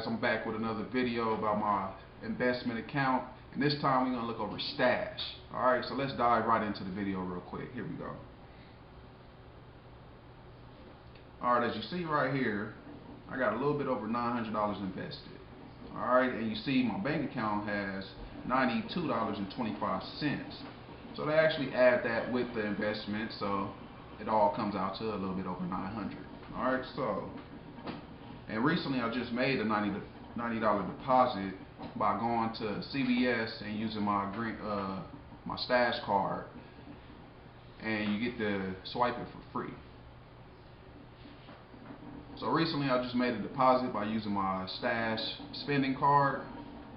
guys, I'm back with another video about my investment account, and this time we're going to look over Stash. Alright, so let's dive right into the video real quick. Here we go. Alright, as you see right here, I got a little bit over $900 invested. Alright, and you see my bank account has $92.25. So they actually add that with the investment, so it all comes out to a little bit over $900. Alright, so and recently I just made a $90 deposit by going to CVS and using my my Stash card, and you get to swipe it for free. So recently I just made a deposit by using my Stash spending card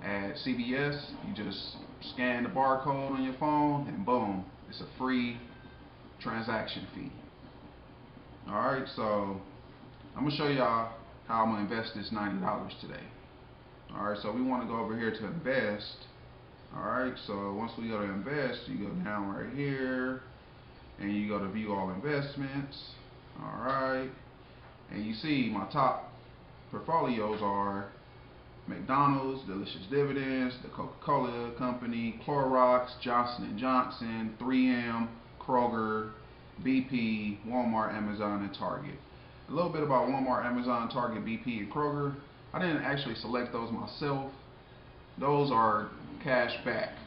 at CVS. You just scan the barcode on your phone and boom, it's a free transaction fee. Alright, so I'm going to show y'all how I'm going to invest this $90 today. Alright, so we want to go over here to invest. Alright, so once we go to invest, you go down right here and you go to view all investments. Alright, and you see my top portfolios are McDonald's, Delicious Dividends, the Coca-Cola Company, Clorox, Johnson & Johnson, 3M, Kroger, BP, Walmart, Amazon, and Target. A little bit about Walmart, Amazon, Target, BP, and Kroger. I didn't actually select those myself. Those are cash back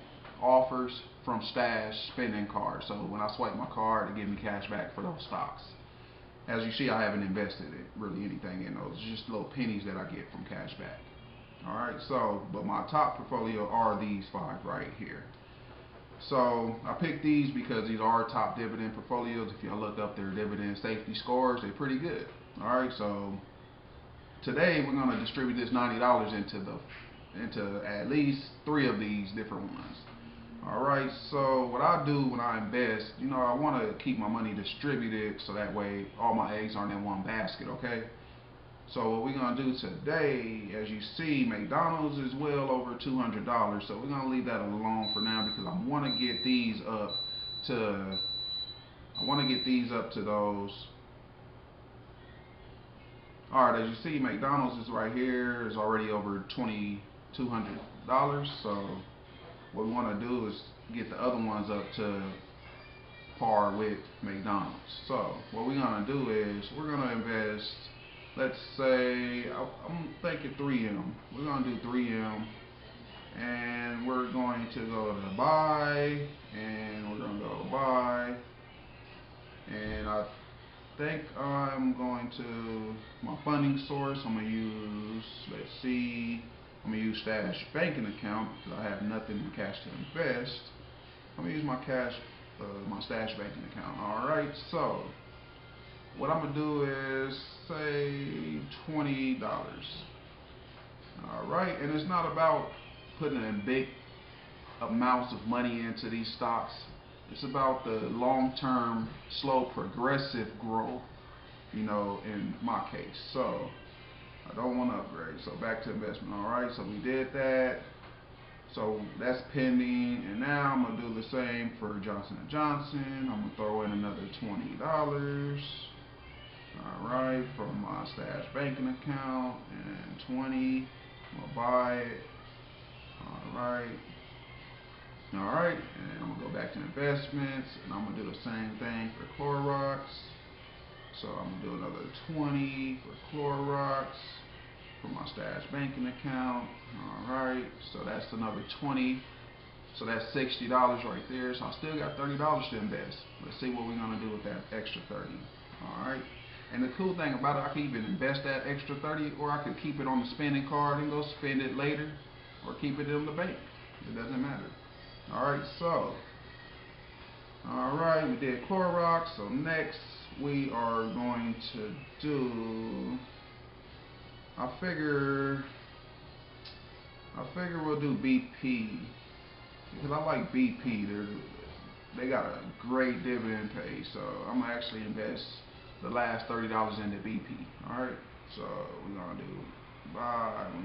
offers from Stash spending cards. So when I swipe my card, it gives me cash back for those stocks. As you see, I haven't invested really anything in those. It's just little pennies that I get from cash back. Alright, so, but my top portfolio are these 5 right here. So I picked these because these are top dividend portfolios. If you look up their dividend safety scores, they're pretty good. Alright, so today we're going to distribute this $90 into at least 3 of these different ones. Alright, so what I do when I invest, I want to keep my money distributed so that way all my eggs aren't in one basket, okay? So what we're going to do today, as you see, McDonald's is well over $200. So we're going to leave that alone for now because I want to get these up to those. Alright, as you see, McDonald's is right here, is already over $2,200. So what we want to do is get the other ones up to par with McDonald's. So what we're going to do is we're going to invest. Let's say, I'm thinking 3M. We're going to do 3M, and we're going to go to buy, and we're going to go buy, and I think I'm going to, my funding source, I'm going to use, let's see, I'm going to use Stash banking account because I have nothing in cash to invest. I'm going to use my my Stash banking account. Alright, so what I'm going to do is say $20. Alright, and it's not about putting in big amounts of money into these stocks. It's about the long-term, slow, progressive growth, in my case. So I don't want to upgrade. So back to investment. Alright, so we did that. So that's pending, and now I'm going to do the same for Johnson & Johnson. I'm going to throw in another $20. Alright, from my Stash banking account, and 20, I'm going to buy it. Alright, and I'm going to go back to investments, and I'm going to do the same thing for Clorox. So I'm going to do another 20 for Clorox from my Stash banking account. Alright, so that's another 20. So that's $60 right there. So I still got $30 to invest. Let's see what we're going to do with that extra 30. Alright. And the cool thing about it, I could even invest that extra 30, or I could keep it on the spending card and go spend it later, or keep it in the bank. It doesn't matter. Alright, so we did Clorox. So next we are going to do, I figure we'll do BP because I like BP. They got a great dividend pay, so I'm gonna actually invest the last $30 into BP. Alright, so we're gonna do buy, we're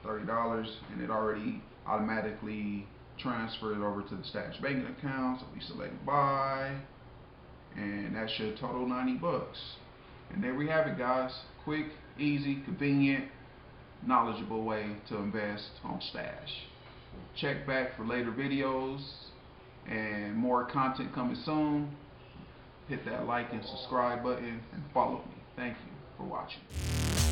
gonna do $30, and it already automatically transferred over to the Stash banking account. So we select buy, and that should total $90. And there we have it, guys. Quick, easy, convenient. knowledgeable way to invest on Stash. Check back for later videos and more content coming soon. Hit that like and subscribe button and follow me. Thank you for watching.